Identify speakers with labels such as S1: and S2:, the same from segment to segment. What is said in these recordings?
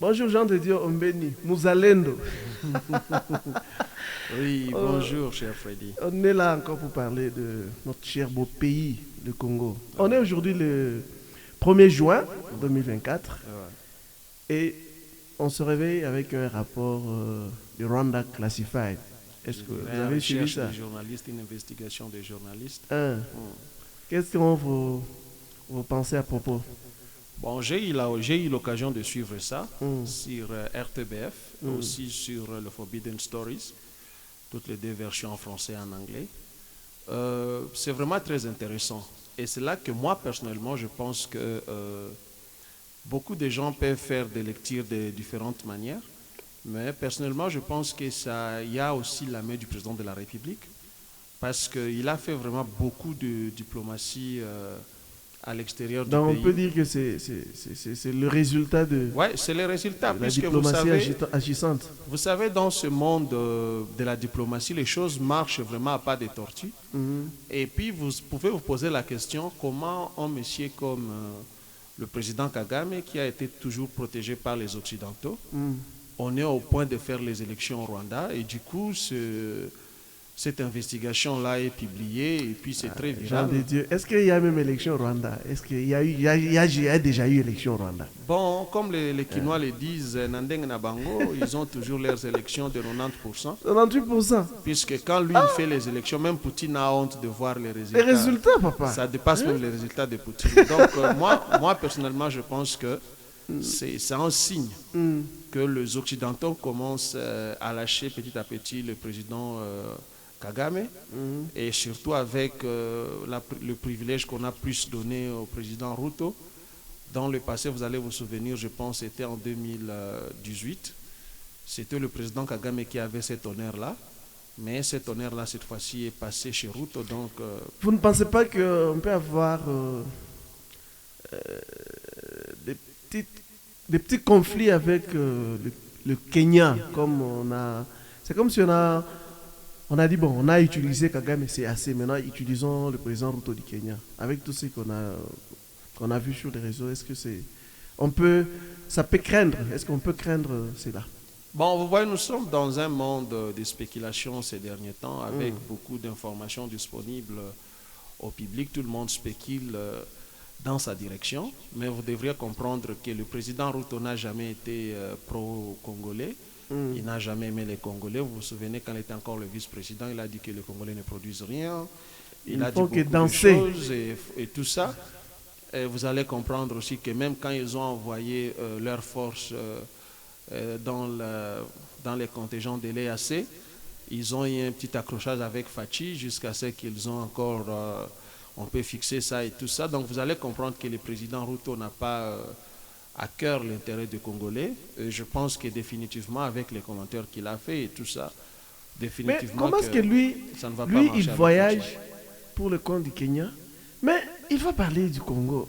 S1: Bonjour Jean de Dieu Ombeni, Mouzalendo.
S2: Oui, bonjour, cher Freddy.
S1: On est là encore pour parler de notre cher beau pays, le Congo. On est
S2: Ouais,
S1: aujourd'hui le 1er juin 2024
S2: ouais.
S1: et on se réveille avec un rapport du Rwanda Classified. Est-ce
S2: Je
S1: que
S2: dirais
S1: vous
S2: en
S1: avez suivi
S2: recherche
S1: ça?
S2: des journalistes, une investigation des journalistes.
S1: Hein?
S2: Hmm.
S1: Qu'est-ce que vous pensez à propos?
S2: Bon, j'ai eu l'occasion de suivre ça
S1: Hmm,
S2: sur RTBF,
S1: hmm.
S2: aussi sur le Forbidden Stories, toutes les deux versions en français et en anglais. C'est vraiment très intéressant. Et c'est là que moi, personnellement, je pense que beaucoup de gens peuvent faire des lectures de différentes manières. Mais personnellement, je pense que ça, il y a aussi la main du président de la République parce qu'il a fait vraiment beaucoup de diplomatie à l'extérieur du
S1: Donc on peut
S2: pays.
S1: dire que c'est le résultat de
S2: Ouais, c'est le résultat
S1: la
S2: puisque
S1: diplomatie agissante.
S2: vous savez, dans ce monde de la diplomatie, les choses marchent vraiment à pas de tortue.
S1: Mhm,
S2: Et puis vous pouvez vous poser la question comment un monsieur comme le président Kagame, qui a été toujours protégé par les Occidentaux,
S1: mhm.
S2: on est au point de faire les élections au Rwanda et du coup cette investigation-là est publiée et puis c'est très
S1: Jean
S2: viral.
S1: de Dieu, est-ce qu'il y a même élection au Rwanda? Est-ce qu'il y a, eu, il y a déjà eu élection au Rwanda?
S2: Bon, comme les Quinois le disent, Nandeng Nabango, ils ont toujours leurs élections de 90%,
S1: 98%.
S2: puisque quand lui il fait les élections, même Poutine a honte de voir les
S1: Les
S2: résultats.
S1: résultats, papa.
S2: Ça dépasse
S1: Hein?
S2: même les résultats de Poutine. Donc moi personnellement, je pense que c'est un signe
S1: Hmm.
S2: que les Occidentaux commencent à lâcher petit à petit le président Kagame
S1: Hmm.
S2: et surtout avec le privilège qu'on a plus donné au président Ruto. Dans le passé, vous allez vous souvenir, je pense, c'était en 2018. C'était le président Kagame qui avait cet honneur-là. Mais cet honneur-là, cette fois-ci, est passé chez Ruto. Donc,
S1: Vous ne pensez pas qu'on peut avoir des, petites, des petits conflits avec le Kenya, comme on a... C'est comme si on a dit, bon, on a utilisé Kagame, c'est assez. Maintenant, utilisons le président Ruto du Kenya. Avec tout ce qu'on a vu sur les réseaux, est-ce que c'est... On peut... Ça peut craindre. Est-ce qu'on peut craindre cela?
S2: bon, vous voyez, nous sommes dans un monde de spéculation ces derniers temps, avec
S1: Hmm.
S2: beaucoup d'informations disponibles au public. Tout le monde spécule dans sa direction. Mais vous devriez comprendre que le président Ruto n'a jamais été pro-congolais.
S1: Hmm.
S2: Il n'a jamais aimé les Congolais. Vous vous souvenez, quand il était encore le vice-président, il a dit que les Congolais ne produisent rien.
S1: Ils
S2: Il
S1: ne
S2: a dit
S1: font que
S2: beaucoup de
S1: danser.
S2: choses et tout ça. Et vous allez comprendre aussi que même quand ils ont envoyé leurs forces dans les contingents de l'EAC, ils ont eu un petit accrochage avec Fachi jusqu'à ce qu'ils ont encore, on peut fixer ça et tout ça. Donc vous allez comprendre que le président Ruto n'a pas à cœur l'intérêt des Congolais. Et je pense que définitivement, avec les commentaires qu'il a fait et tout ça,
S1: Mais
S2: définitivement
S1: comment est-ce que
S2: que
S1: lui,
S2: ça ne va pas
S1: lui il
S2: marcher avec Fachi.
S1: voyage pour le compte du Kenya, mais il va parler du Congo?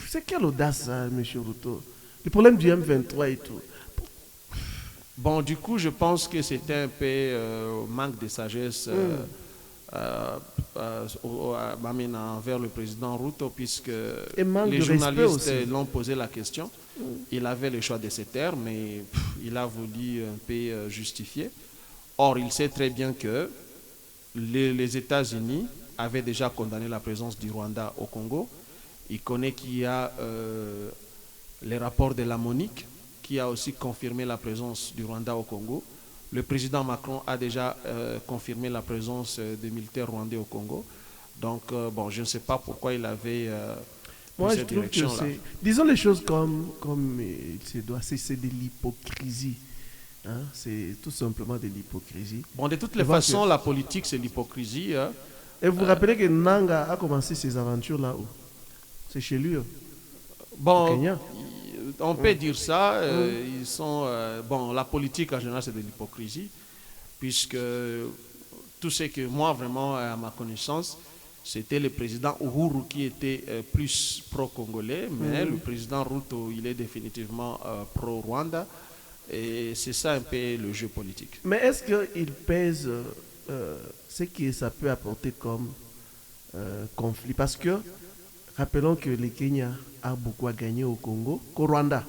S1: C'est quelle audace, ça, M. Ruto? Le problème du M23 et tout.
S2: Bon, du coup, je pense que c'était un peu manque de sagesse
S1: Hmm.
S2: envers le président Ruto, puisque
S1: Et manque
S2: les
S1: de respect
S2: journalistes
S1: aussi.
S2: l'ont posé la question. Il avait le choix de se taire, mais il a voulu un peu justifier. Or, il sait très bien que les États-Unis avaient déjà condamné la présence du Rwanda au Congo. Il connaît qu'il y a les rapports de la MONUC qui a aussi confirmé la présence du Rwanda au Congo. Le président Macron a déjà confirmé la présence des militaires rwandais au Congo. Donc, bon, je ne sais pas pourquoi il avait pris
S1: Moi, je
S2: cette
S1: trouve que
S2: direction-là.
S1: c'est... Disons les choses comme il se doit. C'est de l'hypocrisie. Hein? C'est tout simplement de l'hypocrisie.
S2: Bon, de toutes
S1: Je
S2: les
S1: vois
S2: façons,
S1: que...
S2: la politique, c'est l'hypocrisie. Hein.
S1: Et vous vous rappelez que Nanga a commencé ses aventures là-haut? C'est chez lui, au
S2: Bon,
S1: Kenya.
S2: on peut dire ça.
S1: Hmm.
S2: Ils sont, bon, la politique en général, c'est de l'hypocrisie, puisque tout ce que moi, vraiment, à ma connaissance, c'était le président Uhuru qui était plus pro-congolais, mais le
S1: Hmm.
S2: président Ruto, il est définitivement pro-Rwanda. Et c'est ça un peu le jeu politique.
S1: Mais est-ce qu'il pèse ce que ça peut apporter comme conflit? Parce que, rappelons que le Kenya a beaucoup à gagner au Congo, qu'au Rwanda.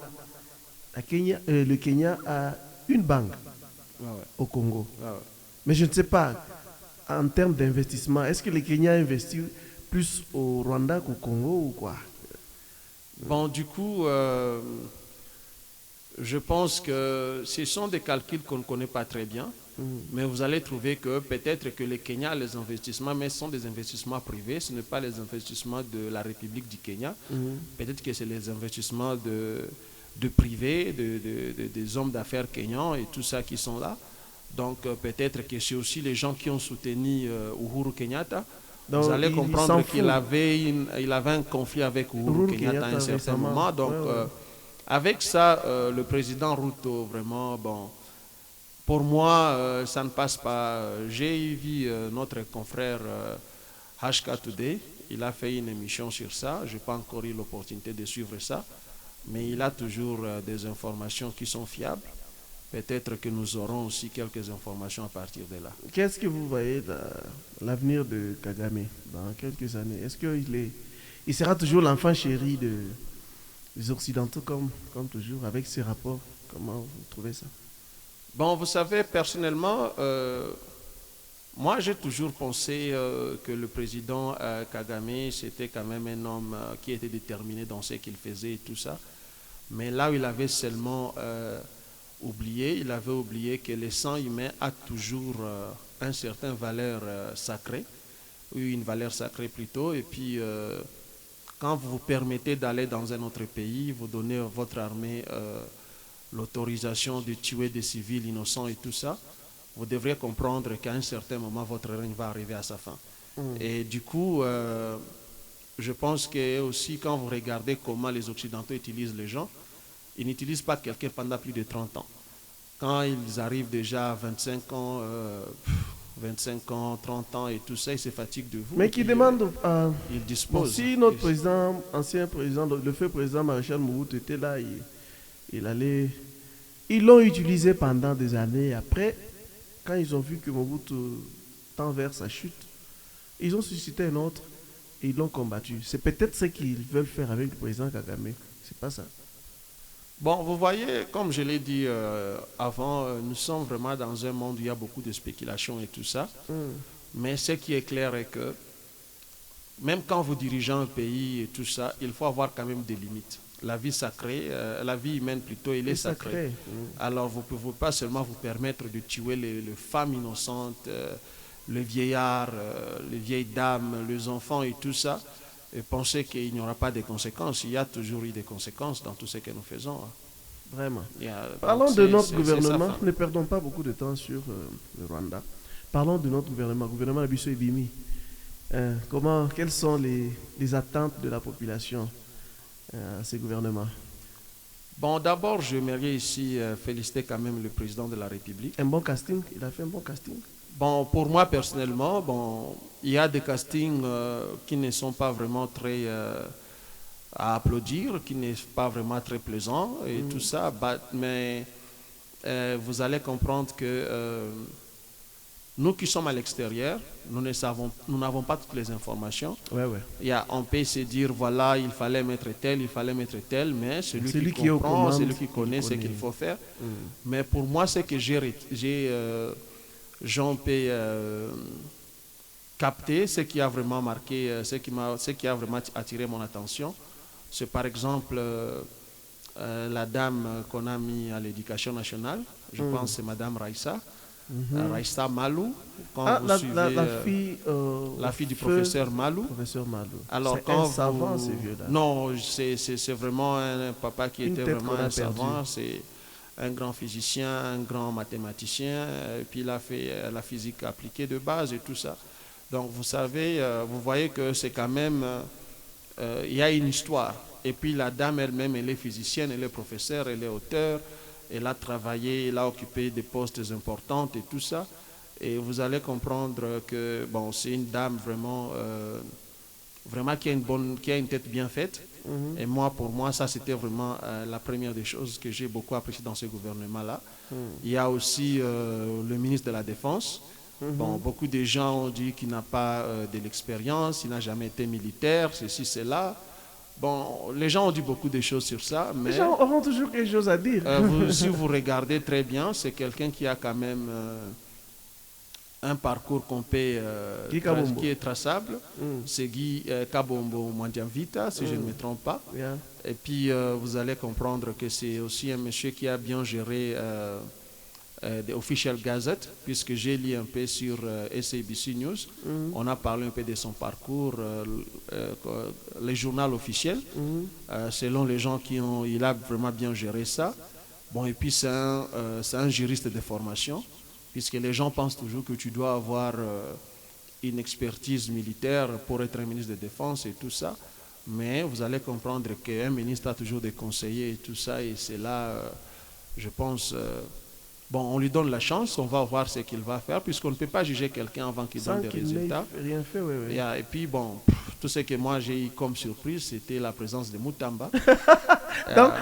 S1: le Kenya a une banque
S2: Ouais, ouais,
S1: au Congo.
S2: ouais, ouais.
S1: Mais je ne sais pas, en termes d'investissement, est-ce que le Kenya investit plus au Rwanda qu'au Congo ou quoi?
S2: Bon, du coup, je pense que ce sont des calculs qu'on ne connaît pas très bien, mais vous allez trouver que peut-être que le Kenya a les investissements, mais ce sont des investissements privés, ce n'est pas les investissements de la République du Kenya. Peut-être que c'est les investissements de privés, des hommes d'affaires kenyans et tout ça qui sont là. Donc peut-être que c'est aussi les gens qui ont soutenu Uhuru Kenyatta. Vous
S1: Donc,
S2: allez
S1: il s'en
S2: comprendre
S1: fout.
S2: il avait un conflit avec Uhuru
S1: Uhuru
S2: Kenyatta à un
S1: Kenyatta
S2: certain
S1: récemment.
S2: moment. Donc
S1: Ouais, ouais.
S2: avec ça, le président Ruto, vraiment, bon, pour moi, ça ne passe pas. J'ai vu notre confrère HK Today, il a fait une émission sur ça. Je n'ai pas encore eu l'opportunité de suivre ça, mais il a toujours des informations qui sont fiables. Peut-être que nous aurons aussi quelques informations à partir de là.
S1: Qu'est-ce que vous voyez dans l'avenir de Kagame dans quelques années? Est-ce il sera toujours l'enfant chéri des Occidentaux comme toujours, avec ses rapports? Comment vous trouvez ça?
S2: Bon, vous savez, personnellement, moi j'ai toujours pensé que le président Kagame, c'était quand même un homme qui était déterminé dans ce qu'il faisait et tout ça. Mais là où il avait seulement il avait oublié que le sang humain a toujours une certaine valeur sacrée, ou une valeur sacrée plutôt, et puis quand vous vous permettez d'aller dans un autre pays, vous donnez à votre armée l'autorisation de tuer des civils innocents et tout ça, vous devrez comprendre qu'à un certain moment, votre règne va arriver à sa fin. Et du coup, je pense que aussi quand vous regardez comment les Occidentaux utilisent les gens, ils n'utilisent pas quelqu'un pendant plus de 30 ans. Quand ils arrivent déjà à 25 ans, 25 ans, 30 ans et tout ça, ils se fatiguent de vous.
S1: Mais qui demande
S2: ils
S1: bon,
S2: disposent.
S1: si notre président, ancien président, le fait président Maréchal Mobutu était là, il allait. Ils l'ont utilisé pendant des années. Après, quand ils ont vu que Mobutu tend vers sa chute, ils ont suscité un autre et ils l'ont combattu. C'est peut-être ce qu'ils veulent faire avec le président Kagame. C'est pas ça.
S2: Bon, vous voyez, comme je l'ai dit avant, nous sommes vraiment dans un monde où il y a beaucoup de spéculation et tout ça. Mais ce qui est clair est que même quand vous dirigez un pays et tout ça, il faut avoir quand même des limites. La vie sacrée, la vie humaine plutôt, elle est sacrée. Alors vous ne pouvez pas seulement vous permettre de tuer les femmes innocentes, les vieillards, les vieilles dames, les enfants et tout ça, et penser qu'il n'y aura pas de conséquences. Il y a toujours eu des conséquences dans tout ce que nous faisons.
S1: Vraiment.
S2: A,
S1: Parlons de notre gouvernement. Ne perdons pas beaucoup de temps sur le Rwanda. Parlons de notre gouvernement Abisso Ebimi. Quelles sont les attentes de la population à ces gouvernements?
S2: Bon, d'abord, j'aimerais ici féliciter quand même le président de la République.
S1: Un bon casting, il a fait un bon casting.
S2: Bon, pour moi personnellement, bon, il y a des castings qui ne sont pas vraiment très à applaudir, qui ne sont pas vraiment très plaisants et tout ça, mais vous allez comprendre que nous qui sommes à l'extérieur, nous n'avons pas toutes les informations.
S1: Ouais, ouais.
S2: On peut se dire, voilà, il fallait mettre tel, mais celui qui comprend, celui qui connaît ce qu'il faut faire. Mais pour moi, ce que j'en peux capter, ce qui a vraiment marqué, ce qui a vraiment attiré mon attention, c'est par exemple la dame qu'on a mis à l'éducation nationale, je pense que c'est Madame Raissa. Raissa Malou, quand vous suivez la fille du professeur Malou.
S1: Alors quand un savant, ce vieux-là.
S2: Non, c'est vraiment un papa qui était vraiment un savant. C'est un grand physicien, un grand mathématicien. Et puis il a fait la physique appliquée de base et tout ça. Donc vous savez, vous voyez que c'est quand même, il y a une histoire. Et puis la dame elle-même, elle est physicienne, elle est professeure, elle est auteure. Elle a travaillé, elle a occupé des postes importants et tout ça. Et vous allez comprendre que bon, c'est une dame vraiment, vraiment qui a une tête bien faite. Et moi, pour moi, ça c'était vraiment la première des choses que j'ai beaucoup apprécié dans ce gouvernement-là. Il y a aussi le ministre de la Défense. Bon, beaucoup de gens ont dit qu'il n'a pas de l'expérience, il n'a jamais été militaire, ceci, cela. Bon, les gens ont dit beaucoup de choses sur ça, mais
S1: Les gens auront toujours quelque chose à dire.
S2: si vous regardez très bien, c'est quelqu'un qui a quand même un parcours qu'on peut, qui est traçable. C'est Guy Kabombo Mwandiamvita, si je ne me trompe pas.
S1: Yeah.
S2: Et puis, vous allez comprendre que c'est aussi un monsieur qui a bien géré the Official Gazette, puisque j'ai lu un peu sur SABC News. On a parlé un peu de son parcours, les journaux officiels. Selon les gens il a vraiment bien géré ça. Bon, et puis c'est un juriste de formation, puisque les gens pensent toujours que tu dois avoir une expertise militaire pour être un ministre de Défense et tout ça. Mais vous allez comprendre qu'un ministre a toujours des conseillers et tout ça, et c'est là, je pense... bon, on lui donne la chance, on va voir ce qu'il va faire, puisqu'on ne peut pas juger quelqu'un avant qu'il donne des résultats.
S1: Rien fait, oui, oui.
S2: Et puis, bon, tout ce que moi j'ai eu comme surprise, c'était la présence de Moutamba.
S1: Donc,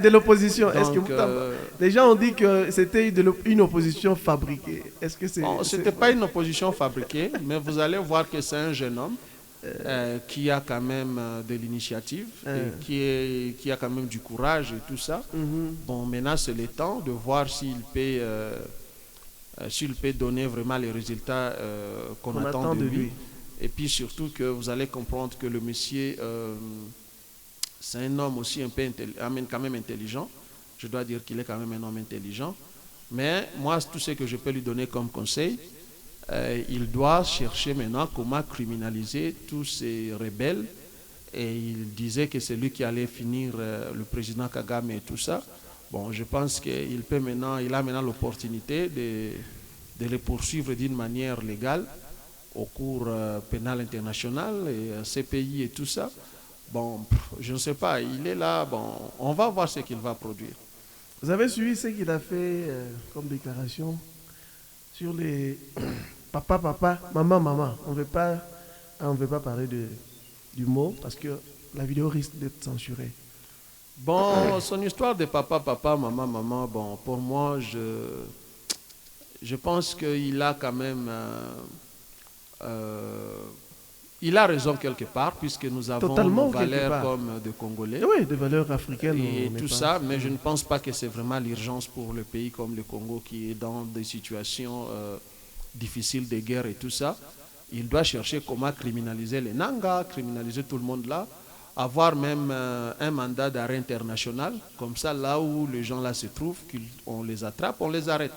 S1: de l'opposition, est-ce que Moutamba... Les gens ont dit que c'était une opposition fabriquée. Est-ce que c'est...
S2: Bon, ce n'était pas une opposition fabriquée, mais vous allez voir que c'est un jeune homme qui a quand même de l'initiative, qui a quand même du courage et tout ça. Bon, maintenant c'est le temps de voir s'il peut donner vraiment les résultats qu'on attend de lui. Et puis surtout que vous allez comprendre que le monsieur, c'est un homme aussi un peu quand même intelligent. Je dois dire qu'il est quand même un homme intelligent. Mais moi, tout ce que je peux lui donner comme conseil, il doit chercher maintenant comment criminaliser tous ces rebelles. Et il disait que c'est lui qui allait finir le président Kagame et tout ça. Bon, je pense qu'il a maintenant l'opportunité de les poursuivre d'une manière légale au cours pénal international et CPI et tout ça. Bon, je ne sais pas, il est là, bon, on va voir ce qu'il va produire.
S1: Vous avez suivi ce qu'il a fait comme déclaration sur les papa, maman. On ne veut pas parler du mot parce que la vidéo risque d'être censurée.
S2: Bon, son histoire de papa, maman, bon, pour moi, je pense qu'il a quand même... il a raison quelque part, puisque nous avons des valeurs comme des Congolais.
S1: Oui, des valeurs africaines.
S2: Et tout ça, mais je ne pense pas que c'est vraiment l'urgence pour le pays comme le Congo qui est dans des situations difficiles de guerre et tout ça. Il doit chercher comment criminaliser les Nanga, criminaliser tout le monde là, avoir même un mandat d'arrêt international, comme ça là où les gens là se trouvent, on les attrape, on les arrête.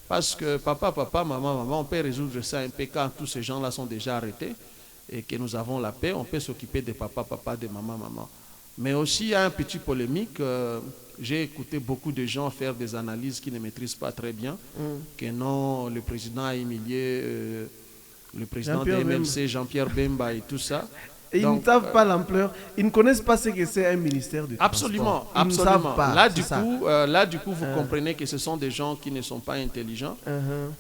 S2: Parce que papa, maman, on peut résoudre ça un peu quand tous ces gens là sont déjà arrêtés et que nous avons la paix, on peut s'occuper de papa, de maman. Mais aussi, il y a un petit polémique. J'ai écouté beaucoup de gens faire des analyses qui ne maîtrisent pas très bien, que non, le président a humilié le président de MLC, Jean-Pierre Bemba et tout ça.
S1: Et ils ne savent pas l'ampleur, ils ne connaissent pas ce que c'est un ministère du
S2: Transport. Absolument. Pas, là, du coup, vous comprenez que ce sont des gens qui ne sont pas intelligents.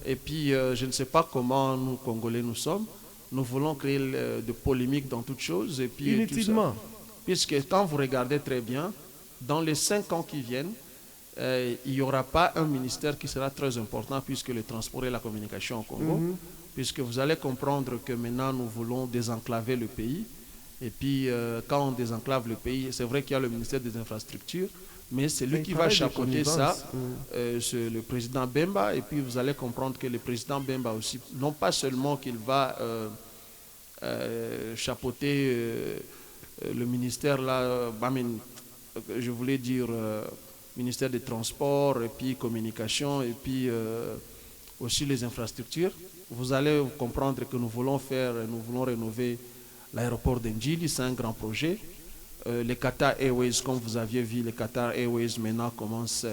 S2: Et puis, je ne sais pas comment nous, Congolais, nous sommes. Nous voulons créer de polémiques dans toutes choses. Et puis,
S1: inutilement.
S2: Tout ça. Puisque quand vous regardez très bien, dans les 5 ans qui viennent, il n'y aura pas un ministère qui sera très important puisque le transport et la communication au Congo. Puisque vous allez comprendre que maintenant, nous voulons désenclaver le pays. Et puis, quand on désenclave le pays, c'est vrai qu'il y a le ministère des Infrastructures, mais c'est lui qui va chapeauter ça, c'est le président Bemba. Et puis, vous allez comprendre que le président Bemba aussi, non pas seulement qu'il va chapeauter le ministère là, je voulais dire ministère des Transports, et puis communication, et puis aussi les infrastructures. Vous allez comprendre que nous voulons rénover l'aéroport d'Ndjili, c'est un grand projet. Les Qatar Airways, comme vous aviez vu, les Qatar Airways maintenant commencent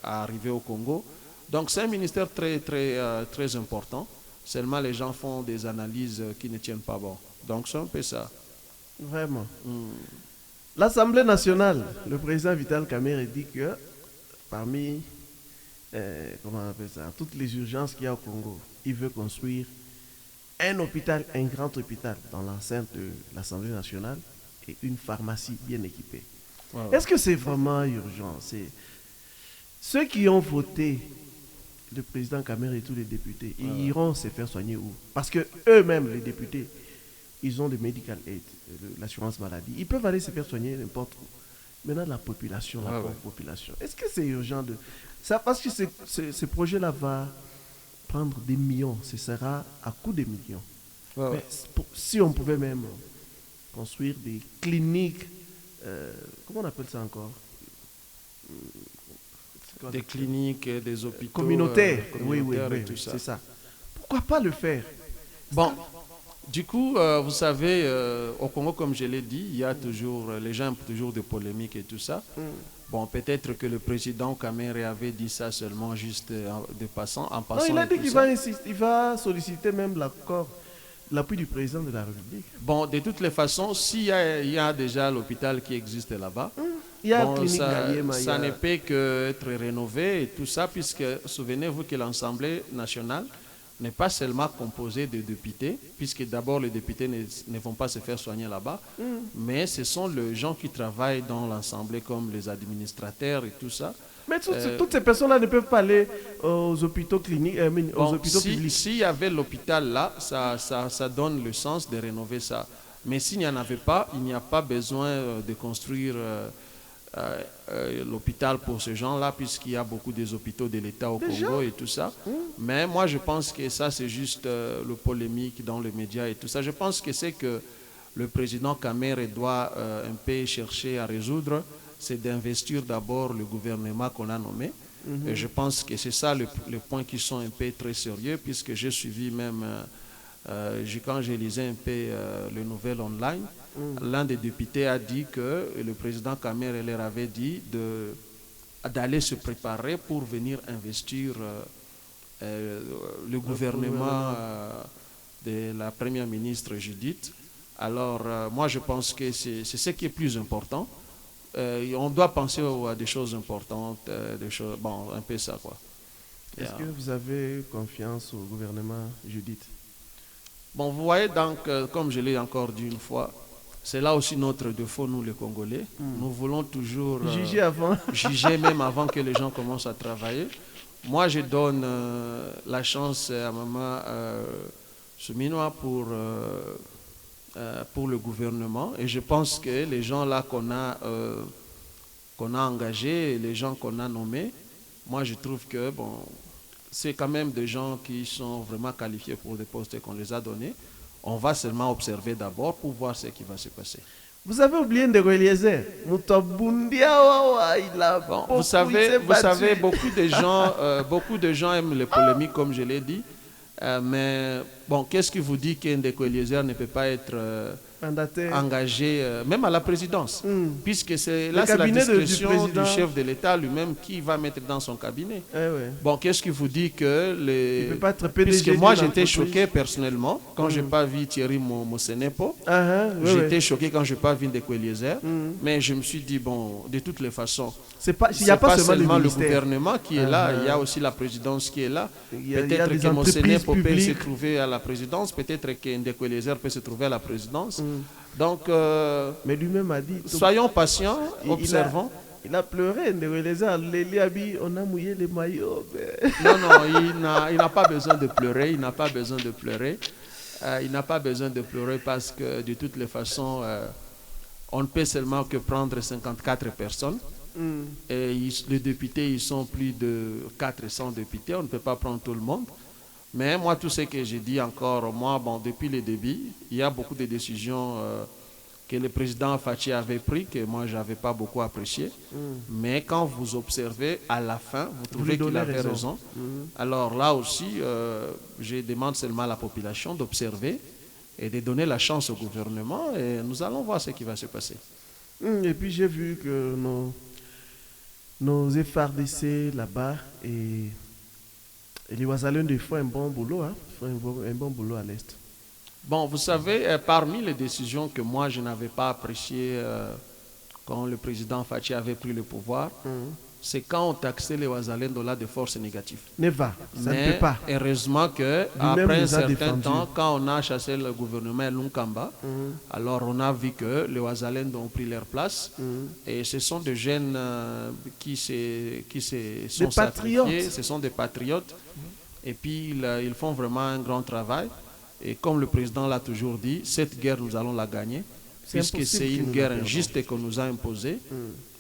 S2: à arriver au Congo. Donc c'est un ministère très, très, très important. Seulement les gens font des analyses qui ne tiennent pas bon. Donc c'est un peu ça.
S1: Vraiment. L'Assemblée nationale, le président Vital Kamerhe dit que parmi comment on appelle ça, toutes les urgences qu'il y a au Congo, il veut construire un hôpital, un grand hôpital dans l'enceinte de l'Assemblée nationale et une pharmacie bien équipée. Wow. Est-ce que c'est vraiment urgent? Ceux qui ont voté le président Kamerhe et tous les députés, ils iront se faire soigner où? Parce que eux-mêmes, les députés, ils ont le medical aid, l'assurance maladie. Ils peuvent aller se faire soigner n'importe où. Maintenant, la population, la pauvre population. Est-ce que c'est urgent de... Ça, parce que ce projet-là va prendre des millions. Ce sera à coût de millions. Mais si on pouvait même construire des cliniques, comment on appelle ça encore?
S2: Des cliniques, des hôpitaux
S1: communautaires. Oui,
S2: tout ça.
S1: C'est ça. Pourquoi pas le faire?
S2: Bon, du coup, vous savez, au Congo, comme je l'ai dit, il y a toujours, les gens ont toujours des polémiques et tout ça. Bon, peut-être que le président Kamere avait dit ça seulement juste de passant, en passant.
S1: Non, il a dit qu'il va solliciter même l'appui du président de la République.
S2: Bon, de toutes les façons, s'il y a déjà l'hôpital qui existe là-bas,
S1: il y a
S2: bon,
S1: clinique
S2: ça ne peut qu'être rénové et tout ça, puisque souvenez-vous que l'Assemblée nationale n'est pas seulement composée de députés, puisque d'abord les députés ne vont pas se faire soigner là-bas, mais ce sont les gens qui travaillent dans l'Assemblée comme les administrateurs et tout ça.
S1: Mais toutes ces personnes-là ne peuvent pas aller aux hôpitaux cliniques, aux hôpitaux publics.
S2: S'il y avait l'hôpital là, ça donne le sens de rénover ça. Mais s'il n'y en avait pas, il n'y a pas besoin de construire l'hôpital pour ces gens-là, puisqu'il y a beaucoup des hôpitaux de l'État au Congo et tout ça. Mais moi, je pense que ça, c'est juste le polémique dans les médias et tout ça. Je pense que c'est que le président Kamere doit un peu chercher à résoudre, c'est d'investir d'abord le gouvernement qu'on a nommé. Et je pense que c'est ça les points qui sont un peu très sérieux, puisque j'ai suivi même, quand j'ai lisé un peu le nouvel online, l'un des députés a dit que le président Kamere leur avait dit d'aller se préparer pour venir investir le gouvernement de la première ministre Judith. Alors, moi, je pense que c'est ce qui est plus important. On doit penser à des choses importantes, bon, un peu ça, quoi.
S1: Est-ce que vous avez confiance au gouvernement Judith?
S2: Bon, vous voyez, donc, comme je l'ai encore dit une fois, c'est là aussi notre défaut, nous les Congolais. Nous voulons toujours
S1: juger avant.
S2: Juger même avant que les gens commencent à travailler. Moi, je donne la chance à Maman Souminoa pour le gouvernement. Et je pense que les gens là qu'on a engagés, les gens qu'on a nommés, moi je trouve que bon, c'est quand même des gens qui sont vraiment qualifiés pour des postes qu'on les a donnés. On va seulement observer d'abord pour voir ce qui va se passer.
S1: Vous avez oublié Ndeko Eliezer. Bon,
S2: vous savez, beaucoup de gens aiment les polémiques, comme je l'ai dit. Mais bon, qu'est-ce qui vous dit que Ndeko Eliezer ne peut pas être engagé même à la présidence, puisque c'est la discrétion du chef de l'État lui-même qui va mettre dans son cabinet. Bon, qu'est-ce qui vous dit que
S1: il peut pas être PDG,
S2: puisque moi j'étais choqué personnellement quand j'ai pas vu Thierry Mosenepo, j'étais choqué quand j'ai pas vu Ndeko Eliezer, mais je me suis dit bon, de toutes les façons,
S1: il n'y a pas
S2: seulement le gouvernement qui est là, il y a aussi la présidence qui est là. Peut-être que Mosenepo peut se trouver à la présidence, peut-être que Ndeko Eliezer peut se trouver à la présidence. Donc,
S1: mais lui-même a dit,
S2: soyons patients, observons.
S1: Il a pleuré, on a mouillé les maillots.
S2: Non, il n'a pas besoin de pleurer, il n'a pas besoin de pleurer. Il n'a pas besoin de pleurer parce que de toutes les façons, on ne peut seulement que prendre 54 personnes. Et les députés, ils sont plus de 400 députés, on ne peut pas prendre tout le monde. Mais moi, tout ce que j'ai dit encore, moi, bon, depuis le début, il y a beaucoup de décisions que le président Fachi avait prises, que moi, je n'avais pas beaucoup appréciées. Mais quand vous observez, à la fin, vous trouvez qu'il avait raison. Alors là aussi, je demande seulement à la population d'observer et de donner la chance au gouvernement et nous allons voir ce qui va se passer.
S1: Et puis j'ai vu que nos FRDC là-bas et les Ouazalendais font un bon boulot, font un bon boulot à l'Est.
S2: Bon, vous savez, parmi les décisions que moi je n'avais pas appréciées quand le président Fachi avait pris le pouvoir, c'est quand on taxait les Ouazalendais là de force négative.
S1: Ça ne peut pas.
S2: Heureusement qu'après un certain temps, quand on a chassé le gouvernement Lunkamba, alors on a vu que les Ouazalendais ont pris leur place. Et ce sont des jeunes qui sont sacrifiés, ce sont des patriotes. Et puis ils font vraiment un grand travail. Et comme le président l'a toujours dit, cette guerre, nous allons la gagner, puisque c'est une guerre injuste qu'on nous a imposée.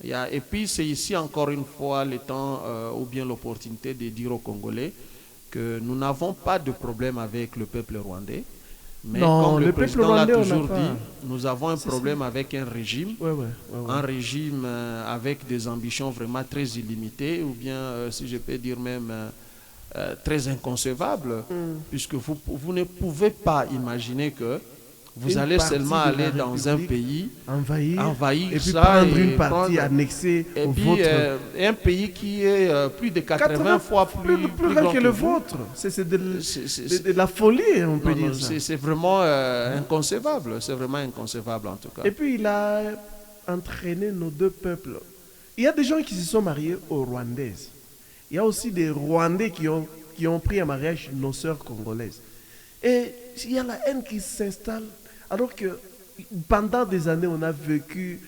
S2: Et puis, c'est ici encore une fois le temps ou bien l'opportunité de dire aux Congolais que nous n'avons pas de problème avec le peuple rwandais. Mais
S1: non,
S2: comme le président l'a toujours
S1: pas.
S2: dit, nous avons un problème avec un régime, un régime avec des ambitions vraiment très illimitées, ou bien, si je peux dire même, très inconcevables, puisque vous ne pouvez pas imaginer que vous allez seulement aller dans un pays, envahir
S1: et puis
S2: ça,
S1: prendre une partie annexée
S2: et
S1: au
S2: puis,
S1: vôtre.
S2: Un pays qui est plus de 80 fois plus
S1: grand que le vôtre. C'est de la folie, on peut dire ça.
S2: C'est vraiment inconcevable. C'est vraiment inconcevable en tout cas.
S1: Et puis il a entraîné nos deux peuples. Il y a des gens qui se sont mariés aux Rwandaises. Il y a aussi des Rwandais qui ont pris en mariage nos sœurs congolaises. Et il y a la haine qui s'installe, alors que pendant des années, on a vécu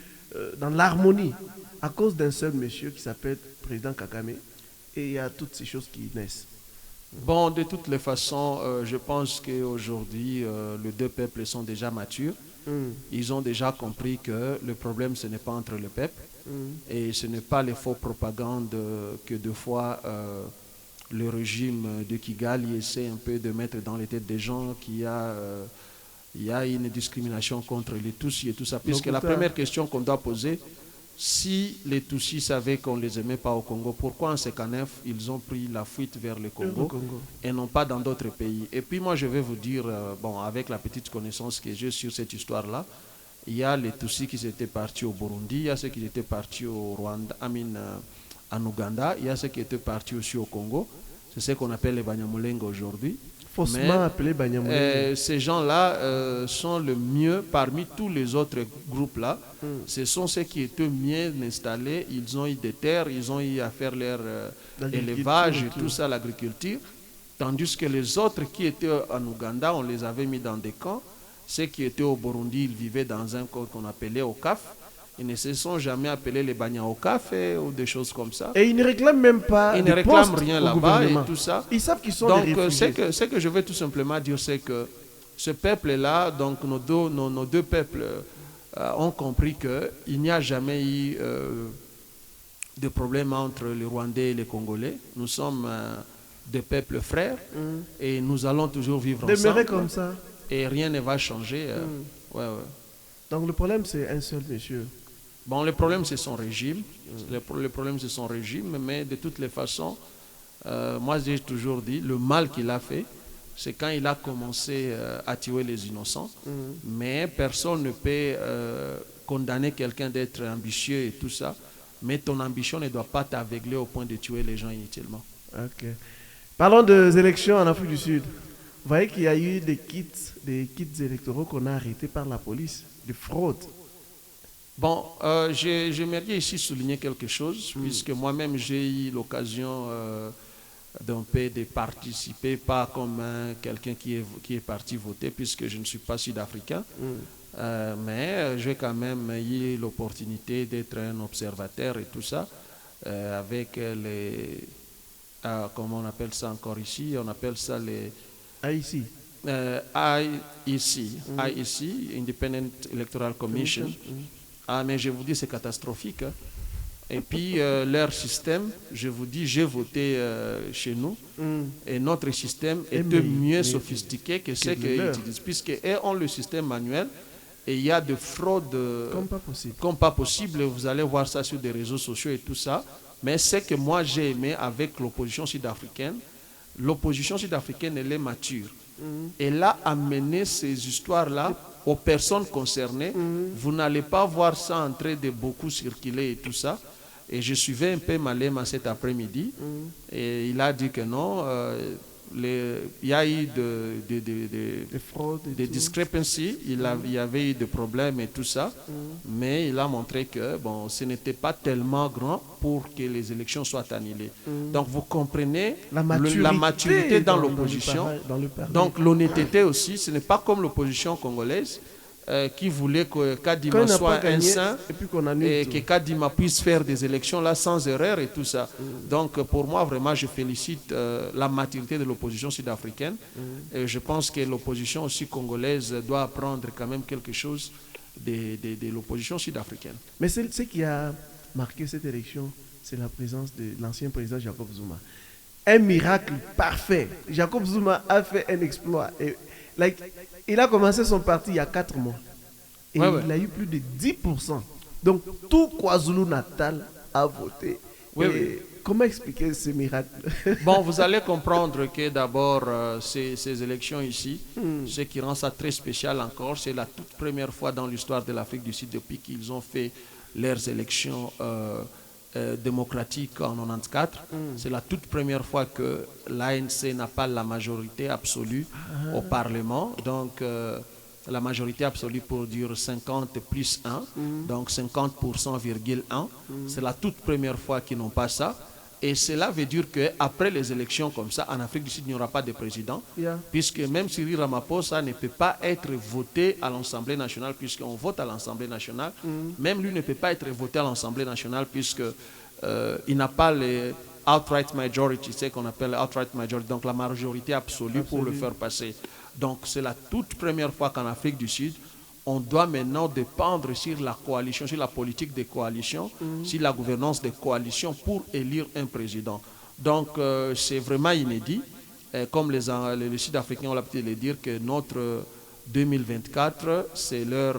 S1: dans l'harmonie à cause d'un seul monsieur qui s'appelle président Kagame. Et il y a toutes ces choses qui naissent.
S2: Bon, de toutes les façons, je pense qu'aujourd'hui, les deux peuples sont déjà matures. Ils ont déjà compris que le problème, ce n'est pas entre le peuple. Et ce n'est pas les faux propagandes que deux fois le régime de Kigali essaie un peu de mettre dans les têtes des gens qu'il y a une discrimination contre les Tutsis et tout ça. Puisque la première question qu'on doit poser, si les Tutsis savaient qu'on ne les aimait pas au Congo, pourquoi en 59 ils ont pris la fuite vers le Congo et non pas dans d'autres pays? Et puis moi je vais vous dire, bon, avec la petite connaissance que j'ai sur cette histoire-là, il y a les Tutsis qui étaient partis au Burundi, il y a ceux qui étaient partis au Rwanda, en Ouganda, il y a ceux qui étaient partis aussi au Congo. C'est ce qu'on appelle les Banyamulenge aujourd'hui.
S1: Faussement appelés Banyamulenge.
S2: Ces gens-là sont le mieux parmi tous les autres groupes-là. Ce sont ceux qui étaient mieux installés. Ils ont eu des terres, ils ont eu à faire leur élevage et tout ça, l'agriculture. Tandis que les autres qui étaient en Ouganda, on les avait mis dans des camps. Ceux qui étaient au Burundi, ils vivaient dans un camp qu'on appelait Okaf. Ils ne se sont jamais appelés les Banya Okaf ou des choses comme ça.
S1: Et ils ne réclament même pas.
S2: Ils ne réclament rien là-bas et tout ça.
S1: Ils savent qu'ils sont
S2: donc,
S1: des réfugiés.
S2: Ce que je veux tout simplement dire, c'est que ce peuple-là, donc nos deux peuples, ont compris qu'il n'y a jamais eu de problème entre les Rwandais et les Congolais. Nous sommes des peuples frères et nous allons toujours vivre ensemble.
S1: Demeurer comme ça.
S2: Et rien ne va changer.
S1: Donc le problème, c'est un seul monsieur.
S2: Bon, le problème, c'est son régime. Le problème, c'est son régime. Mais de toutes les façons, moi, j'ai toujours dit, le mal qu'il a fait, c'est quand il a commencé à tuer les innocents. Mais personne ne peut condamner quelqu'un d'être ambitieux et tout ça. Mais ton ambition ne doit pas t'aveugler au point de tuer les gens inutilement.
S1: Ok. Parlons des élections en Afrique du Sud. Vous voyez qu'il y a eu des kits électoraux qu'on a arrêtés par la police, des fraudes.
S2: Bon, j'aimerais ici souligner quelque chose, puisque moi-même j'ai eu l'occasion d'un peu de participer, pas comme quelqu'un qui est parti voter, puisque je ne suis pas sud-africain, mais j'ai quand même eu l'opportunité d'être un observateur et tout ça, avec les... comment on appelle ça encore ici? On appelle ça les...
S1: IEC.
S2: IEC, Independent Electoral Commission. Mais je vous dis, c'est catastrophique. Hein. Et puis, leur système, je vous dis, j'ai voté chez nous. Et notre système était mieux sophistiqué que ce qu'ils utilisent. Puisqu'ils ont le système manuel. Et il y a de fraudes comme pas possible. Vous allez voir ça sur des réseaux sociaux et tout ça. Mais ce que moi, j'ai aimé avec l'opposition sud-africaine, l'opposition sud-africaine, elle est mature. Elle a amené ces histoires-là aux personnes concernées. Vous n'allez pas voir ça en train de beaucoup circuler et tout ça. Et je suivais un peu Malema cet après-midi. Et il a dit que non, il y a eu des
S1: fraudes,
S2: des discrepancies, il y avait eu des problèmes et tout ça. Mais il a montré que bon, ce n'était pas tellement grand pour que les élections soient annulées. Donc vous comprenez la maturité dans l'opposition. Donc l'honnêteté aussi, ce n'est pas comme l'opposition congolaise. qui voulait que
S1: Quand il
S2: Kadima
S1: n'a pas
S2: soit un
S1: gagné,
S2: saint
S1: et puis qu'on
S2: et
S1: annule
S2: que
S1: tout.
S2: Kadima puisse faire des élections là sans erreur et tout ça. Donc pour moi, vraiment, je félicite la maturité de l'opposition sud-africaine. Et je pense que l'opposition aussi congolaise doit apprendre quand même quelque chose de l'opposition sud-africaine.
S1: Mais ce qui a marqué cette élection, c'est la présence de l'ancien président Jacob Zuma. Un miracle parfait. Jacob Zuma a fait un exploit. Et, il a commencé son parti il y a 4 mois. Et
S2: Ouais, ouais.
S1: il a eu plus de 10%. Donc tout KwaZulu-Natal a voté.
S2: Oui,
S1: Et
S2: oui.
S1: comment expliquer ce miracle?
S2: Bon, vous allez comprendre que d'abord, ces élections ici, ce qui rend ça très spécial encore, c'est la toute première fois dans l'histoire de l'Afrique du Sud depuis qu'ils ont fait leurs élections démocratiques en 94. C'est la toute première fois que l'ANC n'a pas la majorité absolue au Parlement. Donc, la majorité absolue pour dire 50 plus 1, donc 50%,1. C'est la toute première fois qu'ils n'ont pas ça. Et cela veut dire qu'après les élections comme ça, en Afrique du Sud, il n'y aura pas de président,
S1: Yeah.
S2: puisque même Cyril Ramaphosa ne peut pas être voté à l'Assemblée nationale, puisqu'on vote à l'Assemblée nationale. Même lui ne peut pas être voté à l'Assemblée nationale, puisqu'il n'a pas les outright majority, c'est ce qu'on appelle outright majority, donc la majorité absolue pour le faire passer. Donc c'est la toute première fois qu'en Afrique du Sud, on doit maintenant dépendre sur la coalition, sur la politique des coalitions, sur la gouvernance des coalitions pour élire un président. Donc c'est vraiment inédit. Comme les Sud-Africains ont l'habitude de le dire, que notre 2024, c'est leur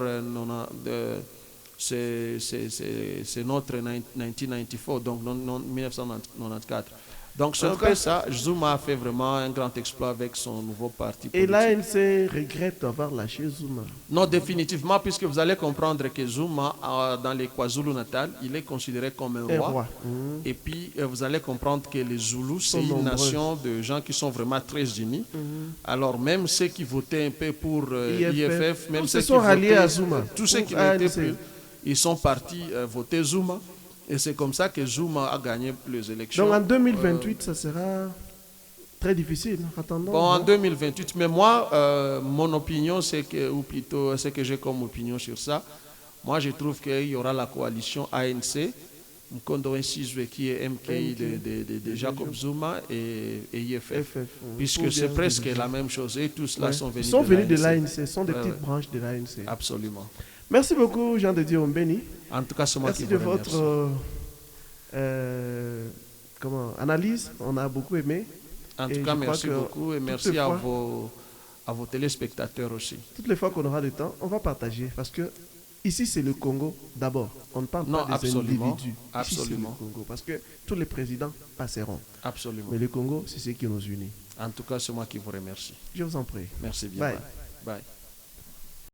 S2: c'est notre 1994, donc 1994. Donc c'est un peu ça. Zuma a fait vraiment un grand exploit avec son nouveau parti
S1: Et
S2: politique.
S1: l'ANC regrette d'avoir lâché Zuma.
S2: Non, définitivement, puisque vous allez comprendre que Zuma, dans les KwaZulu-Natal, il est considéré comme un roi. Et puis, vous allez comprendre que les Zoulous, c'est une nation de gens qui sont vraiment très unis. Alors, même ceux qui votaient un peu pour IFF, même ceux qui
S1: sont ralliés
S2: votaient,
S1: à Zuma.
S2: tous ceux qui n'étaient plus, ils sont partis voter Zuma. Et c'est comme ça que Zuma a gagné les élections.
S1: Donc en 2028, ça sera très difficile. Attendons.
S2: Bon, en 2028, mais moi, mon opinion, c'est que, ou plutôt ce que j'ai comme opinion sur ça, moi je trouve qu'il y aura la coalition ANC, Mkondo Nsizwe qui est MK de Jacob Zuma et IFF, puisque c'est presque la même chose et tous là sont venus
S1: de l'ANC. Ce sont des petites branches de l'ANC.
S2: Absolument.
S1: Merci beaucoup, Jean de Dieu Ombeni.
S2: En tout cas, c'est moi qui vous remercie.
S1: Merci de votre analyse. On a beaucoup aimé.
S2: En tout cas, merci beaucoup et merci à vos téléspectateurs aussi.
S1: Toutes les fois qu'on aura le temps, on va partager parce que ici c'est le Congo d'abord. On ne parle pas des individus.
S2: Absolument.
S1: Ici, c'est le Congo parce que tous les présidents passeront.
S2: Absolument.
S1: Mais le Congo, c'est ce qui nous unit.
S2: En tout cas, c'est moi qui vous remercie.
S1: Je vous en prie.
S2: Merci bien.
S1: Bye.
S2: Bye.